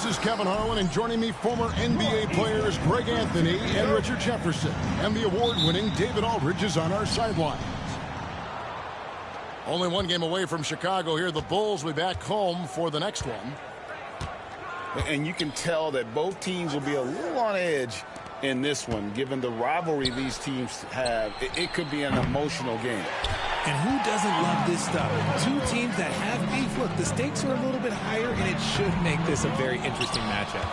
is Kevin Harlan, and joining me, former NBA players Greg Anthony and Richard Jefferson. And the award-winning David Aldridge is on our sideline. Only one game away from Chicago here. The Bulls will be back home for the next one. And you can tell that both teams will be a little on edge in this one, given the rivalry these teams have. It could be an emotional game. And who doesn't love this stuff? Two teams that have beef. Look, the stakes are a little bit higher, and it should make this a very interesting matchup.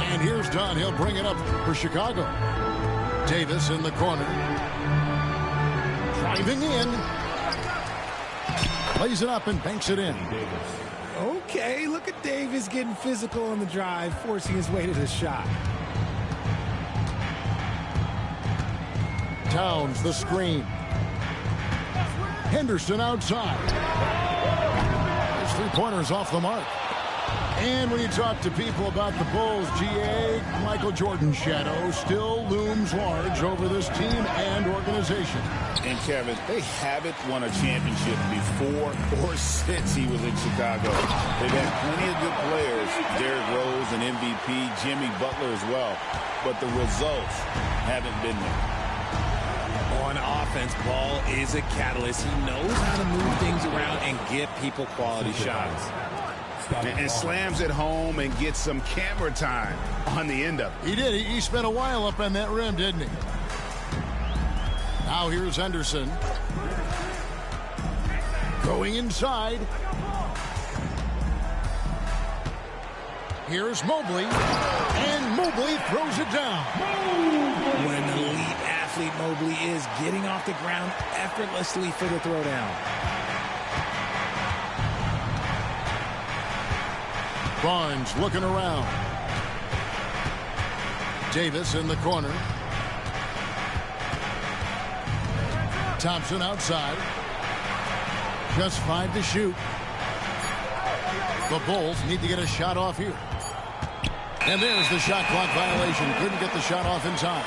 And here's Dunn. He'll bring it up for Chicago. Davis in the corner. Driving in. Plays it up and banks it in. Okay, look at Davis getting physical on the drive, forcing his way to the shot. Towns the screen. Henderson outside. His three-pointers off the mark. And when you talk to people about the Bulls, GA, Michael Jordan's shadow still looms large over this team and organization. And Kevin, they haven't won a championship before or since he was in Chicago. They've had plenty of good players, Derrick Rose, an MVP, Jimmy Butler as well. But the results haven't been there. On offense, Ball is a catalyst. He knows how to move things around and get people quality shots. And slams it home and gets some camera time on the end of it. He did. He spent a while up on that rim, didn't he? Now here's Henderson. Going inside. Here's Mobley. And Mobley throws it down. When the elite athlete Mobley is getting off the ground effortlessly for the throwdown. Barnes looking around. Davis in the corner. Thompson outside. Just 5 to shoot. The Bulls need to get a shot off here. And there's the shot clock violation. Couldn't get the shot off in time.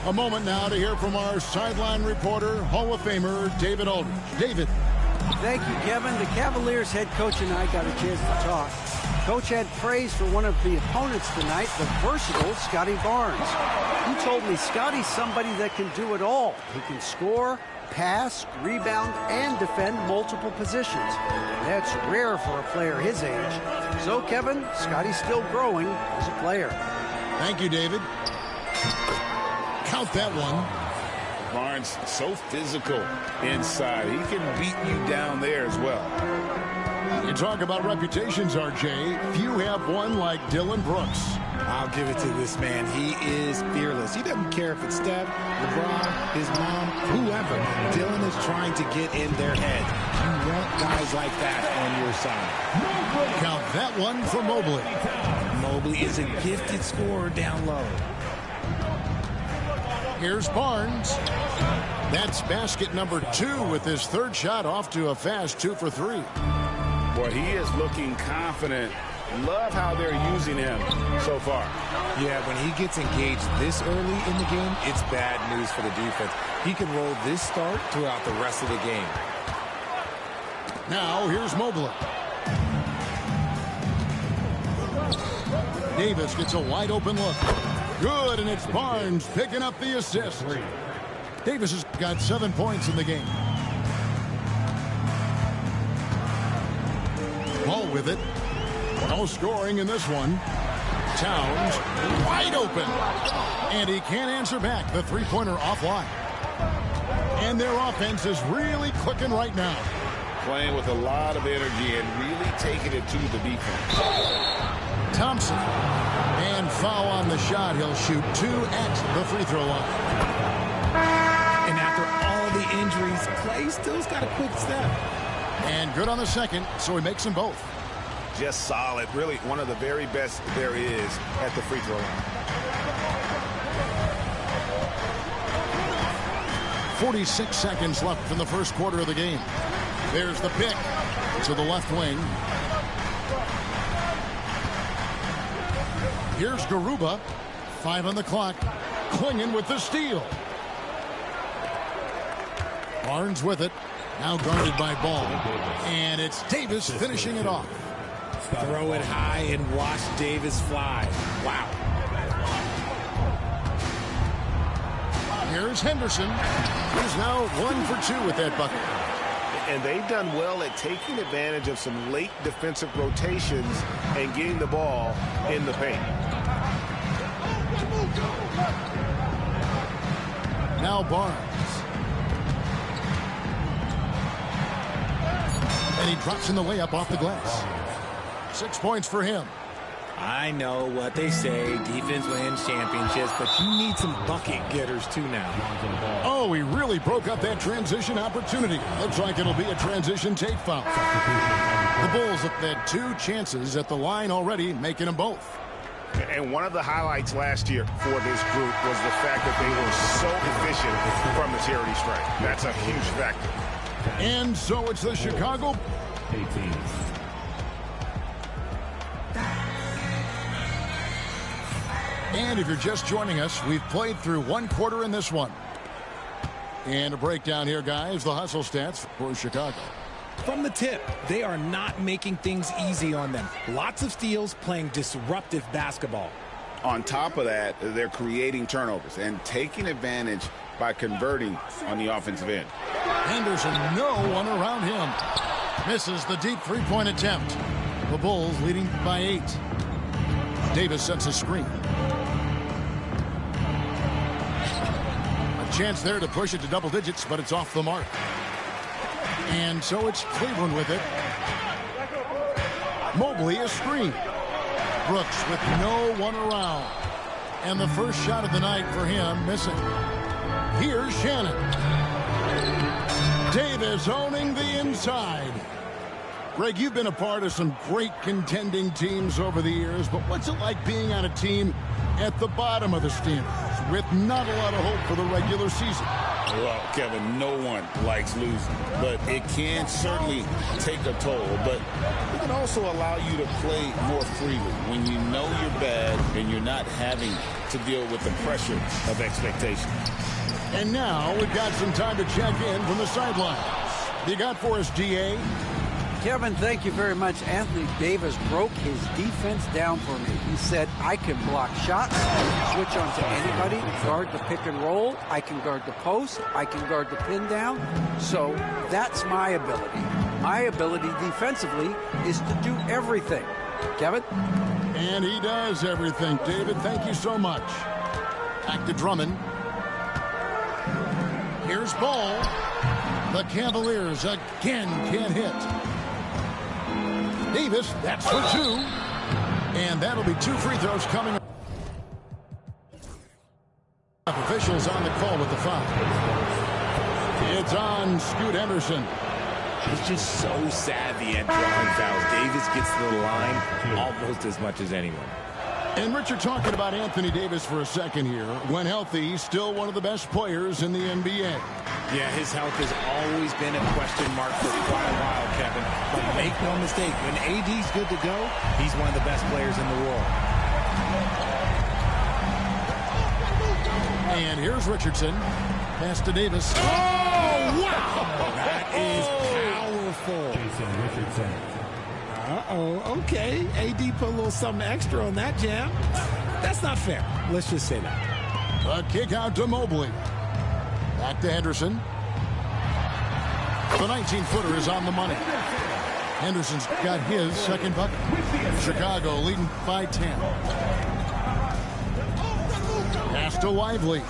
A moment now to hear from our sideline reporter, Hall of Famer David Aldridge. David. Thank you, Kevin. The Cavaliers head coach and I got a chance to talk. Coach had praise for one of the opponents tonight, the versatile Scotty Barnes. He told me Scotty's somebody that can do it all. He can score, pass, rebound, and defend multiple positions. That's rare for a player his age. So, Kevin, Scotty's still growing as a player. Thank you, David. Count that one. Barnes, so physical inside. He can beat you down there as well. You talk about reputations, RJ. Few have one like Dillon Brooks. I'll give it to this man. He is fearless. He doesn't care if it's Steph, LeBron, his mom, whoever. Dillon is trying to get in their head. You want guys like that on your side. Count that one for Mobley. Mobley is a gifted scorer down low. Here's Barnes. That's basket number 2 with his third shot off to a fast 2 for 3. Boy, he is looking confident. Love how they're using him so far. Yeah, when he gets engaged this early in the game, it's bad news for the defense. He can roll this start throughout the rest of the game. Now, here's Mobley. Davis gets a wide open look. Good, and it's Barnes picking up the assist. Davis has got 7 points in the game. Ball with it. No scoring in this one. Towns wide open. And he can't answer back. The three-pointer offline. And their offense is really clicking right now. Playing with a lot of energy and really taking it to the defense. Thompson. And foul on the shot. He'll shoot 2 at the free throw line. And after all the injuries, Klay still's got a quick step. And good on the second, so he makes them both. Just solid. Really one of the very best there is at the free throw line. 46 seconds left in the first quarter of the game. There's the pick to the left wing. Here's Garuba. 5 on the clock. Clinging with the steal. Barnes with it. Now guarded by Ball. And it's Davis finishing it off. Throw it high and watch Davis fly. Wow. Here's Henderson. He's now 1 for 2 with that bucket. And they've done well at taking advantage of some late defensive rotations and getting the ball in the paint. Now Barnes. And he drops in the layup off the glass. 6 points for him. I know what they say, defense wins championships, but you need some bucket getters too now. Oh, he really broke up that transition opportunity. Looks like it'll be a transition take foul. The Bulls have had 2 chances at the line already, making them both. And one of the highlights last year for this group was the fact that they were so efficient from the charity stripe. That's a huge factor. And so it's the Chicago 18. And if you're just joining us, we've played through 1 quarter in this one. And a breakdown here, guys, the hustle stats for Chicago. From the tip, they are not making things easy on them. Lots of steals, playing disruptive basketball. On top of that, they're creating turnovers and taking advantage by converting on the offensive end. Henderson, no one around him. Misses the deep three-point attempt. The Bulls leading by 8. Davis sets a screen. A chance there to push it to double digits, but it's off the mark. And so it's Cleveland with it. Mobley a screen. Brooks with no one around. And the first shot of the night for him missing. Here's Shannon. Davis owning the inside. Greg, you've been a part of some great contending teams over the years, but what's it like being on a team at the bottom of the standings with not a lot of hope for the regular season? Well, Kevin, no one likes losing, but it can certainly take a toll. But it can also allow you to play more freely when you know you're bad and you're not having to deal with the pressure of expectation. And now we've got some time to check in from the sidelines. You got for us, GA? Kevin, thank you very much. Anthony Davis broke his defense down for me. He said, I can block shots, switch on to anybody, guard the pick and roll, I can guard the post, I can guard the pin down. So that's my ability. My ability defensively is to do everything. Kevin? And he does everything. David, thank you so much. Back to Drummond. Here's Ball. The Cavaliers again can't hit. Davis, that's for 2. And that'll be 2 free throws coming up. Officials on the call with the foul. It's on Scoot Henderson. It's just so savvy at drawing fouls. Davis gets to the line almost as much as anyone. And Richard, talking about Anthony Davis for a second here. When healthy, he's still one of the best players in the NBA. Yeah, his health has always been a question mark for quite a while, Kevin. But make no mistake, when AD's good to go, he's one of the best players in the world. And here's Richardson. Pass to Davis. Oh, wow! That is powerful. Jason Richardson. Uh-oh, okay. AD put a little something extra on that jam. That's not fair. Let's just say that. A kick out to Mobley. Back to Henderson. The 19-footer is on the money. Henderson's got his second bucket. Chicago leading by 10. Pass to Lively.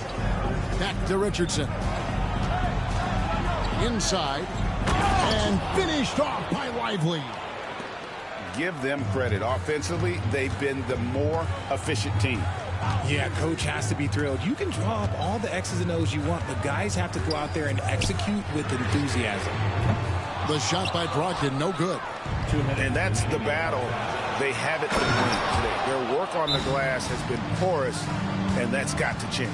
Back to Richardson. Inside. And finished off by Lively. Give them credit. Offensively, they've been the more efficient team. Yeah, coach has to be thrilled. You can draw up all the X's and O's you want, but guys have to go out there and execute with enthusiasm. The shot by Brogdon, no good. And that's the battle they haven't been winning today. Their work on the glass has been porous, and that's got to change.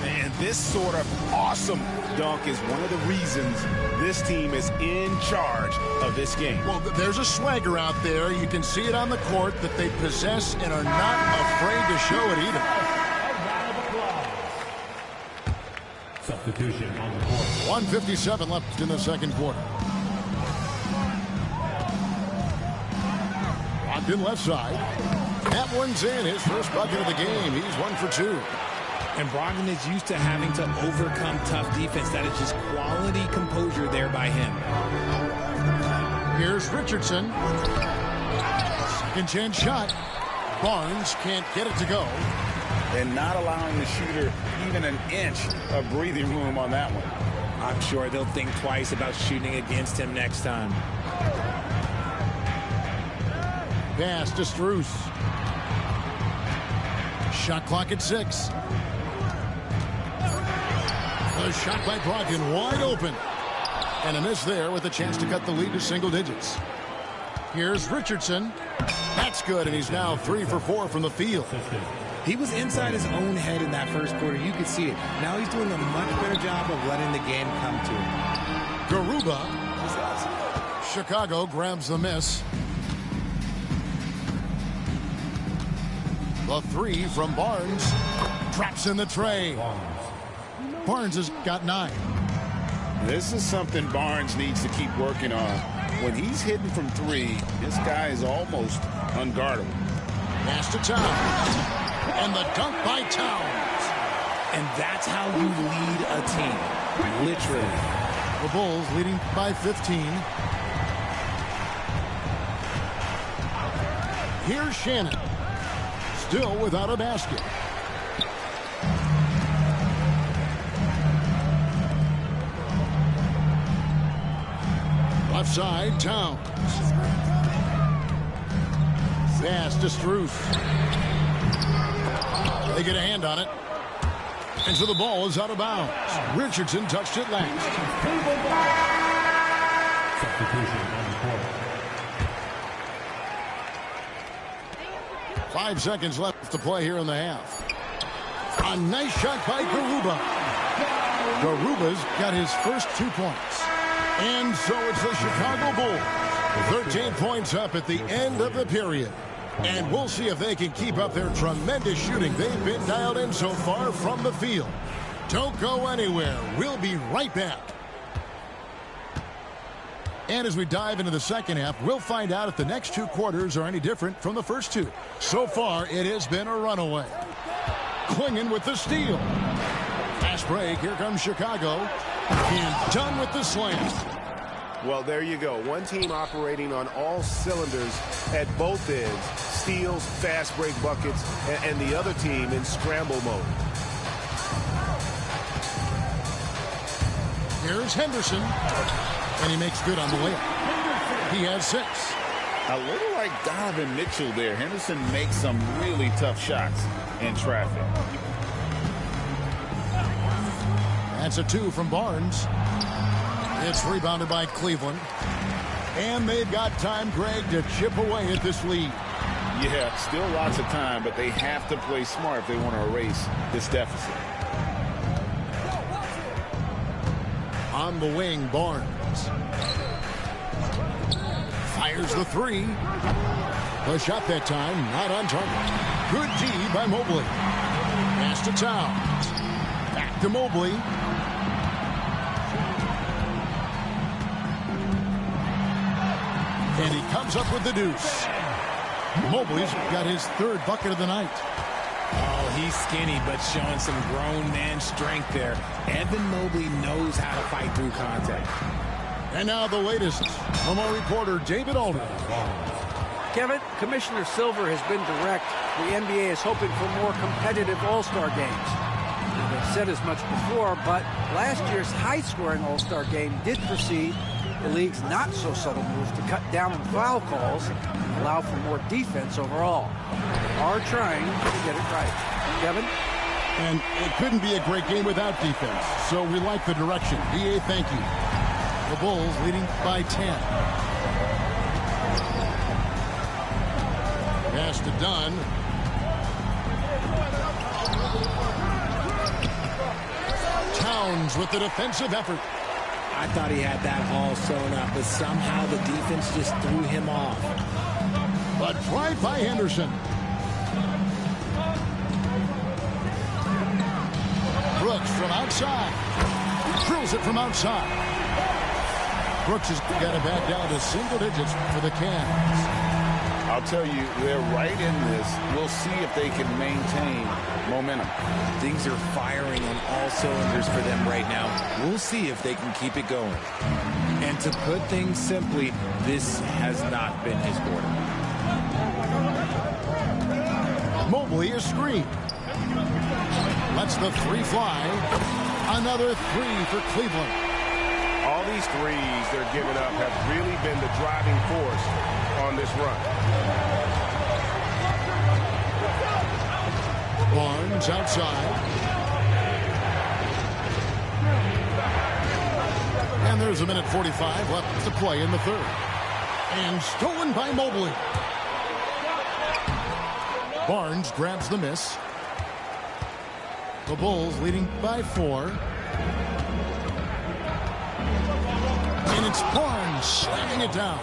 And this sort of awesome dunk is one of the reasons this team is in charge of this game. Well, there's a swagger out there. You can see it on the court that they possess and are not afraid to show it either. Substitution on the court. 1:57 left in the second quarter. Ogden left side. That one's in. His first bucket of the game. He's 1 for 2. And Brogdon is used to having to overcome tough defense. That is just quality composure there by him. Here's Richardson. Second chance shot. Barnes can't get it to go. And not allowing the shooter even an inch of breathing room on that one. I'm sure they'll think twice about shooting against him next time. Pass to Strus. Shot clock at 6. The shot by Brogdon wide open. And a miss there with a chance to cut the lead to single digits. Here's Richardson. That's good, and he's now 3 for 4 from the field. He was inside his own head in that first quarter. You could see it. Now he's doing a much better job of letting the game come to him. Garuba. Chicago grabs the miss. The 3 from Barnes. Drops in the tray. Barnes has got 9. This is something Barnes needs to keep working on. When he's hitting from 3, this guy is almost unguardable. Pass to Towns. And the dunk by Towns. And that's how you lead a team. Literally. The Bulls leading by 15. Here's Shannon. Still without a basket. Left side, Towns. Pass to Strus. They get a hand on it. And so the ball is out of bounds. Richardson touched it last. Substitution on the court. 5 seconds left to play here in the half. A nice shot by Garuba. Garuba's got his first 2 points. And so it's the Chicago Bulls. 13 points up at the end of the period. And we'll see if they can keep up their tremendous shooting they've been dialed in so far from the field. Don't go anywhere. We'll be right back. And as we dive into the second half, we'll find out if the next 2 quarters are any different from the first 2. So far, it has been a runaway. Klingon with the steal. Fast break. Here comes Chicago. And done with the slam. Well, there you go. One team operating on all cylinders at both ends. Steals, fast break buckets, and the other team in scramble mode. Here's Henderson. And he makes good on the layup. He has 6. A little like Donovan Mitchell there. Henderson makes some really tough shots in traffic. That's a 2 from Barnes. It's rebounded by Cleveland. And they've got time, Greg, to chip away at this lead. Yeah, still lots of time, but they have to play smart if they want to erase this deficit. On the wing, Barnes. Fires the 3. The shot that time, not on target. Good D by Mobley. Pass to Towns. Back to Mobley. And he comes up with the deuce. Mobley's got his 3rd bucket of the night. Oh, he's skinny, but showing some grown man strength there. Evan Mobley knows how to fight through contact. And now the latest from our reporter, David Alden. Kevin, Commissioner Silver has been direct. The NBA is hoping for more competitive All-Star games. They've said as much before, but last year's high-scoring All-Star game did precede the league's not-so-subtle move to cut down on foul calls and allow for more defense overall. They are trying to get it right. Kevin? And it couldn't be a great game without defense, so we like the direction. BA, thank you. The Bulls leading by 10. Pass to Dunn. Towns with the defensive effort. I thought he had that all sewn up, but somehow the defense just threw him off. But drive by Henderson. Brooks from outside. drills it from outside. Brooks has got it back down to single digits for the Cavs. I'll tell you, they're right in this. We'll see if they can maintain momentum. Things are firing on all cylinders for them right now. We'll see if they can keep it going. And to put things simply, this has not been his quarter. Mobley is screened. Lets the three fly. Another three for Cleveland. All these threes they're giving up have really been the driving force on this run. Barnes outside. And there's a minute 45 left to play in the third. And stolen by Mobley. Barnes grabs the miss. The Bulls leading by 4. And it's Barnes slamming it down.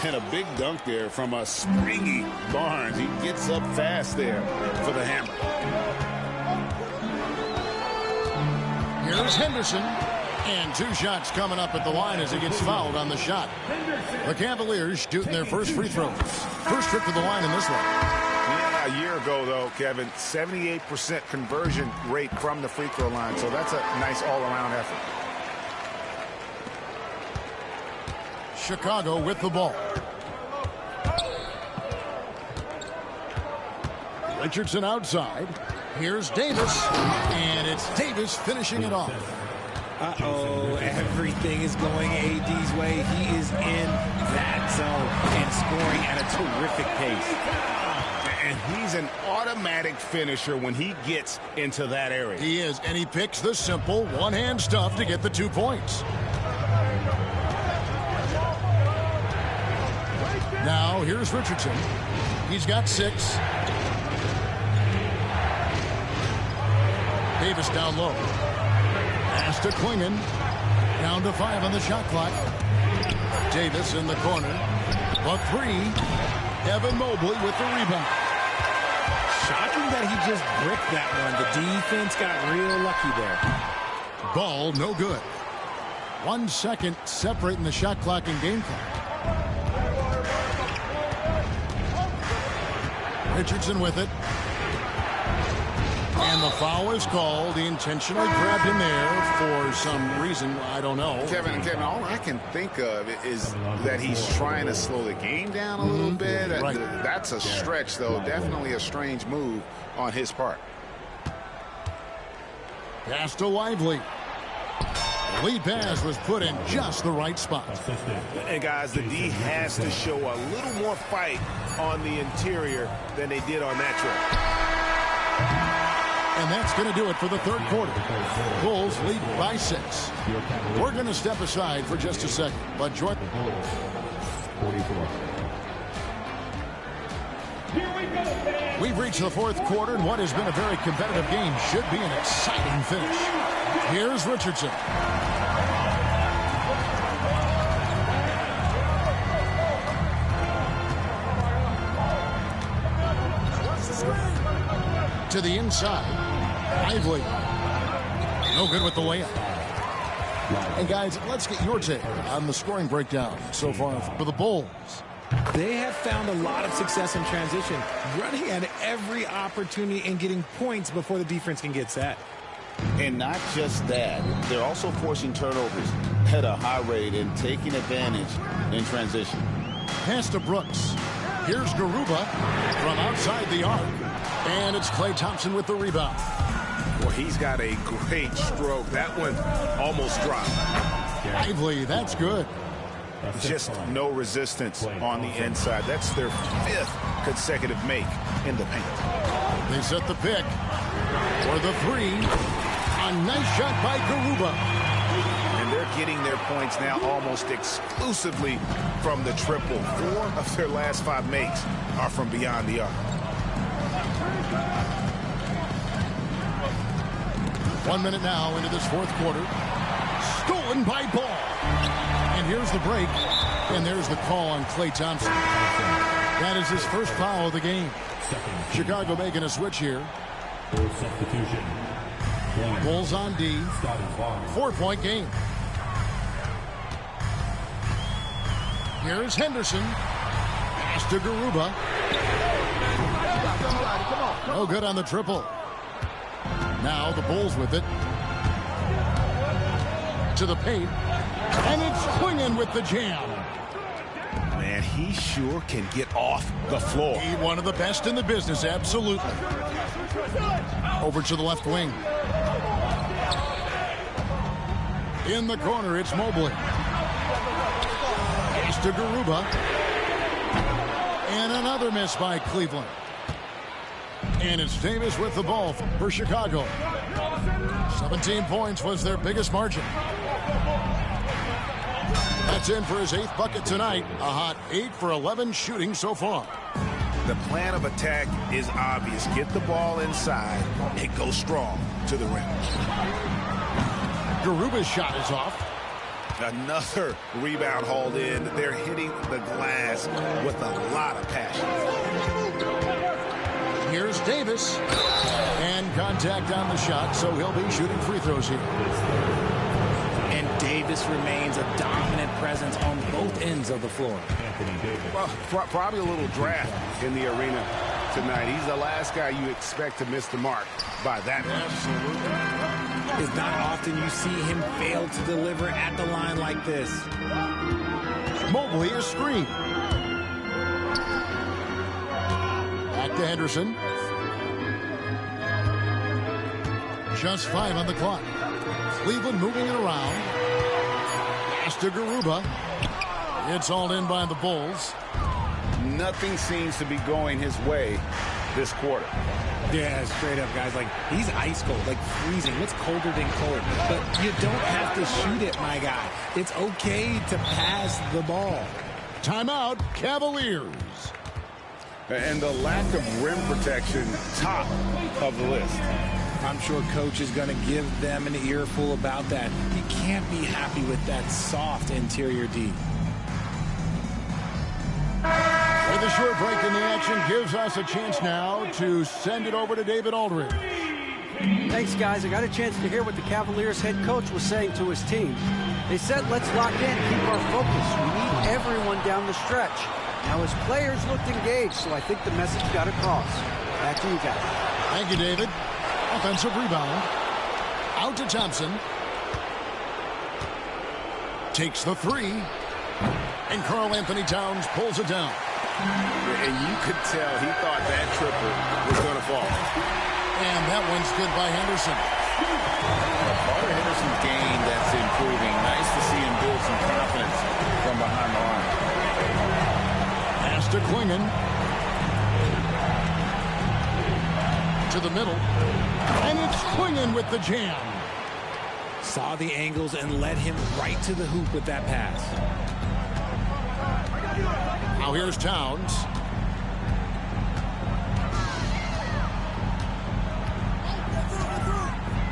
And a big dunk there from a springy Barnes. He gets up fast there for the hammer. Here's Henderson. And 2 shots coming up at the line as he gets fouled on the shot. The Cavaliers shooting their first free throws. First trip to the line in this one. Yeah, a year ago, though, Kevin, 78% conversion rate from the free throw line. So that's a nice all-around effort. Chicago with the ball. Richardson outside. Here's Davis. And it's Davis finishing it off. Uh-oh, everything is going AD's way. He is in that zone and scoring at a terrific pace. And he's an automatic finisher when he gets into that area. He is, and he picks the simple one-hand stuff to get the 2 points. Now, here's Richardson. He's got 6. Davis down low. Pass to Klingon. Down to 5 on the shot clock. Davis in the corner. The 3. Evan Mobley with the rebound. Shocking that he just bricked that one. The defense got real lucky there. Ball no good. 1 second separating the shot clock and game clock. Richardson with it. And the foul is called. He intentionally grabbed him there for some reason. I don't know. Kevin, all I can think of is that he's trying to slow the game down a little bit. Right. That's a stretch, though. Definitely a strange move on his part. Pass to Lively. The lead pass was put in just the right spot. And guys, the D has to show a little more fight on the interior than they did on that trip. And that's going to do it for the third quarter. Bulls lead by 6. We're going to step aside for just a second. But Jordan. 44. We've reached the fourth quarter, and what has been a very competitive game should be an exciting finish. Here's Richardson. To the inside. Lively. No good with the layup. And guys, let's get your take on the scoring breakdown so far for the Bulls. They have found a lot of success in transition, running at every opportunity and getting points before the defense can get set. And not just that, they're also forcing turnovers at a high rate and taking advantage in transition. Pass to Brooks. Here's Garuba from outside the arc. And it's Klay Thompson with the rebound. Well, he's got a great stroke. That one almost dropped. Lively, that's good. Just no resistance on the inside. That's their 5th consecutive make in the paint. They set the pick for the 3. A nice shot by Garuba. And they're getting their points now almost exclusively from the triple. 4 of their last 5 makes are from beyond the arc. 1 minute now into this fourth quarter. Stolen by Ball. And here's the break. And there's the call on Klay Thompson. That is his first foul of the game. Chicago making a switch here. Substitution. Bulls on D. 4-point game. Here's Henderson. Pass to Garuba. No good on the triple. Now the Bulls with it. To the paint. And it's swinging with the jam. Man, he sure can get off the floor. He's one of the best in the business, absolutely. Over to the left wing. In the corner, it's Mobley. Pass to Garuba. And another miss by Cleveland. And it's Davis with the ball for Chicago. 17 points was their biggest margin. That's in for his 8th bucket tonight. A hot 8 for 11 shooting so far. The plan of attack is obvious. Get the ball inside and go strong to the rim. Garuba's shot is off. Another rebound hauled in. They're hitting the glass with a lot of passion. Here's Davis. And contact on the shot, so he'll be shooting free throws here. And Davis remains a dominant presence on both ends of the floor. Well, probably a little draft in the arena tonight. He's the last guy you expect to miss the mark by that much. Absolutely. It's not often you see him fail to deliver at the line like this. Mobley is screen. Back to Henderson. Just 5 on the clock. Cleveland moving it around. Pass to Garuba. It's all in by the Bulls. Nothing seems to be going his way this quarter. Yeah, straight up, guys. Like, he's ice cold, like freezing. What's colder than cold? But you don't have to shoot it, my guy. It's okay to pass the ball. Timeout, Cavaliers. And the lack of rim protection, top of the list. I'm sure coach is going to give them an earful about that. You can't be happy with that soft interior D. With a short break in the action gives us a chance now to send it over to David Aldridge. Thanks, guys. I got a chance to hear what the Cavaliers head coach was saying to his team. They said, let's lock in, keep our focus. We need everyone down the stretch. Now, his players looked engaged, so I think the message got across. Back to you guys. Thank you, David. Offensive rebound. Out to Thompson. Takes the 3. And Karl Anthony Towns pulls it down. And you could tell he thought that triple was going to fall. And that one's good by Henderson. Part of Henderson's game that's improving. Nice to see him build some confidence from behind the line. Pass to Klingon. To the middle. And it's Klingon with the jam. Saw the angles and led him right to the hoop with that pass. Now here's Towns.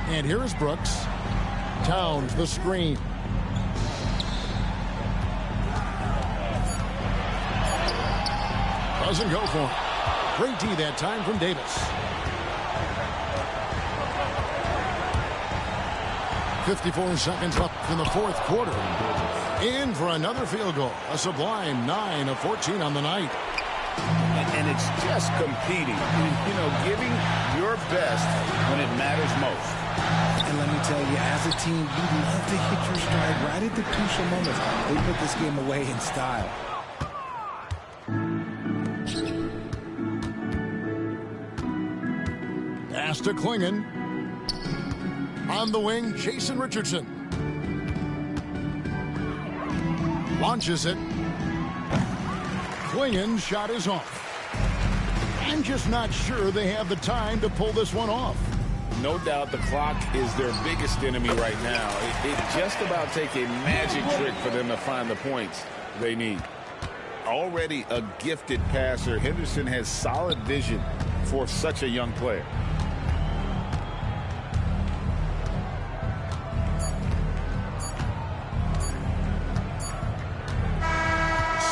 And here is Brooks. Towns, the screen. Doesn't go for it. Great D that time from Davis. 54 seconds left in the 4th quarter. In for another field goal. A sublime 9 of 14 on the night. And it's just competing. You know, giving your best when it matters most. And let me tell you, as a team, you love to hit your stride right at the crucial moments. They put this game away in style. Pass to Klingon. On the wing, Jason Richardson. Launches it. Klingon's shot is off. I'm just not sure they have the time to pull this one off. No doubt the clock is their biggest enemy right now. It just about take a magic trick for them to find the points they need. Already a gifted passer, Henderson has solid vision for such a young player.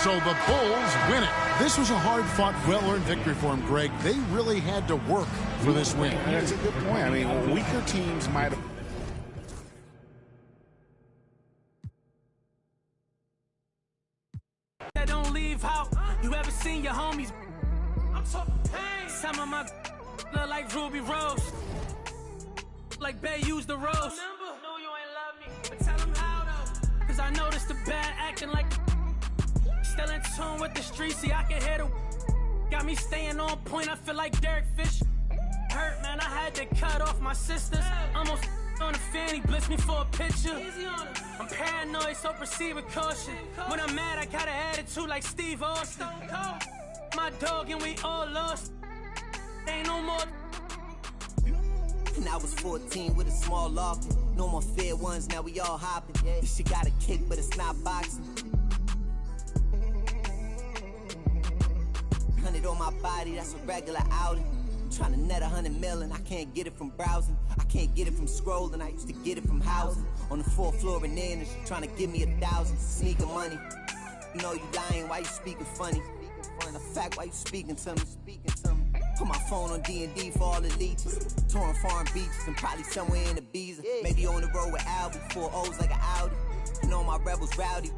So the Bulls win it. This was a hard-fought, well-earned victory for them, Greg. They really had to work for this win. That's a good point. I mean, weaker teams might have. That don't leave out. You ever seen your homies? I'm talking pain. Some of my look like Ruby Rose. Like Bay used the rose. No, you ain't love me. But tell them how though. Cause I noticed the bad acting like still in tune with the streets. See, I can hear the got me staying on point. I feel like Derek Fish. Hurt, man. I had to cut off my sisters. Almost on the fanny, blitz me for a picture. I'm paranoid, so proceed with caution. When I'm mad, I got an attitude like Steve Austin. My dog and we all lost. Ain't no more. And I was 14 with a small locket. No more fair ones, now we all hopping. This shit got a kick, but it's not boxing. 100 on my body, that's a regular outing. I'm trying to net 100 million, I can't get it from browsing. I can't get it from scrolling, I used to get it from housing. On the 4th floor in there, and trying to give me 1,000. Sneaking money. You know you lying, why you speaking funny? The fact, why you speaking to me? Put my phone on D&D for all the leeches. Touring foreign beaches and probably somewhere in Ibiza. Maybe on the road with Albie, 4 O's like an Audi. You know my rebels rowdy.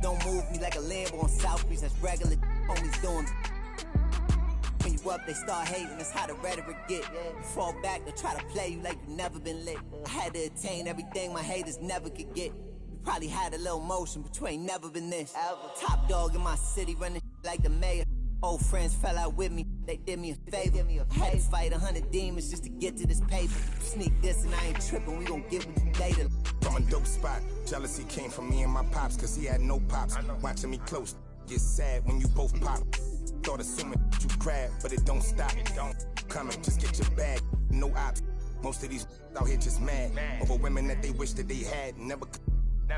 Don't move me like a Lambo on South Beach, that's regular homies doing. When you up, they start hating, that's how the rhetoric get. You fall back, they try to play you like you never been lit. I had to attain everything my haters never could get. You probably had a little motion, but you ain't never been this. Top dog in my city, running like the mayor. Old friends fell out with me, they did me a favor. I had to fight 100 demons just to get to this paper. Sneak this and I ain't tripping, we gon' get with you later. From a dope spot, jealousy came from me and my pops, cause he had no pops. Watching me close, get sad when you both pop. Thought assuming you grab, but it don't stop. Coming, just get your bag, no ops. Most of these out here just mad over women that they wish that they had. Never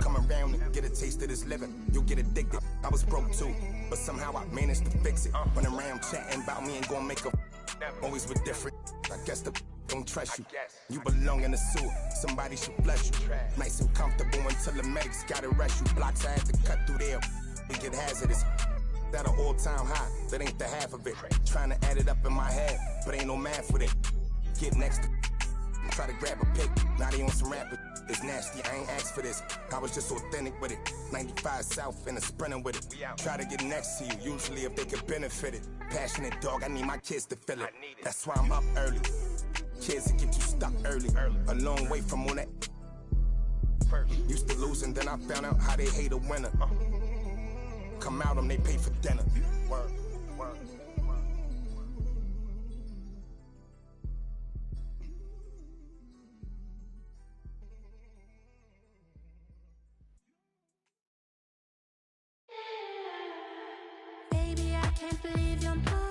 come around and get a taste of this living. You'll get addicted. I was broke too, but somehow I managed to fix it. Run around chatting about me ain't gonna make a always with different. I guess the don't trust you. You belong in the sewer, somebody should bless you. Nice and comfortable until the medics gotta rush you. Blocks I had to cut through there, it get hazardous. That an all-time high, that ain't the half of it. Trying to add it up in my head, but ain't no math with it. Get next to try to grab a pic, now they on some rapper. It's nasty, I ain't asked for this. I was just authentic with it. 95 South and a sprinter with it. Try to get next to you, usually if they could benefit it. Passionate dog, I need my kids to feel it. That's why I'm up early. Kids that get you stuck early. A long way from all that. Used to lose and then I found out how they hate a winner. Come out them, they pay for dinner. Word. Baby, I can't believe you're mine.